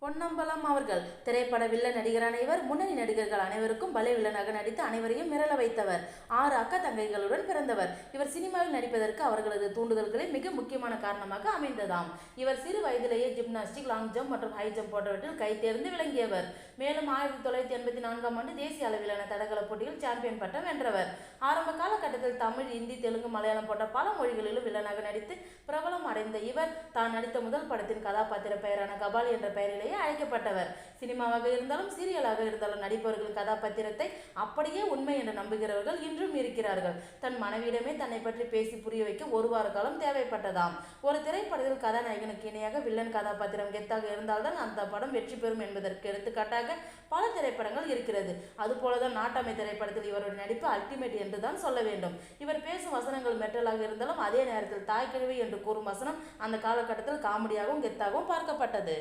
பொன்னம்பலம் அவர்கள் திரைப்பட வில்லன் நடிகரான இவர் முன்னணி நடிகர்கள் அனைவருக்கும் பலே வில்லனாக நடித்து அனைவரையும் மிரள வைத்தவர். 6 அக்கா தங்கைகளுடன் பிறந்தவர். இவர் சினிமாவில் நடிப்பதற்கு அவர்களது தூண்டுதல்களே மிக முக்கியமான காரணமாக அமைந்ததாம். இவர் சிறு வயதிலேயே ஜிம்னாஸ்டிக், லாங் ஜம்ப் மற்றும் ஹை ஜம்ப் போன்றவற்றில் கை தேர்ந்து விளங்கியவர். மேலும் 1984ஆம் ஆண்டு தேசிய அளவிலான தடகள போட்டியில் சாம்பியன் பட்டம் வென்றவர். ஆரம்ப காலகட்டத்தில் தமிழ், இந்தி, தெலுங்கு, மலையாளம் போன்ற பல மொழிகளிலும் வில்லனாக நடித்து பிரபலம் அடைந்த இவர் தான் நடித்த முதல் படத்தின் கதாபாத்திர பெயரான கபாலி என்ற பெயரிலேயே அழைக்கப்பட்டவர். சினிமாவாக இருந்தாலும் சீரியலாக இருந்தாலும் நடிப்பவர்கள் கதாபாத்திரத்தை அப்படியே உண்மை என்று நம்புகிறவர்கள் இன்றும் இருக்கிறார்கள். தன் மனைவியிடமே தன்னை பற்றி பேசி புரிய வைக்க 1 வார காலம் தேவைப்பட்டதாம். ஒரு திரைப்படத்தில் கதாநாயகனுக்கு இணையாக வில்லன் கதாபாத்திரம் கெத்தாக இருந்தால்தான் அந்த படம் வெற்றி பெறும் என்பதற்கு எடுத்துக்காட்டாக பல திரைப்படங்கள் இருக்கிறது. அதுபோலதான் நாட்டாமை திரைப்படத்தில் இவருடைய நடிப்பு அல்டிமேட் என்றுதான் சொல்ல வேண்டும். இவர் பேசும் வசனங்கள் மெட்டலாக இருந்தாலும் அதே நேரத்தில் தாய் கிழவி என்று கூறும் வசனம் அந்த காலகட்டத்தில் காமெடியாகவும் கெத்தாகவும் பார்க்கப்பட்டது.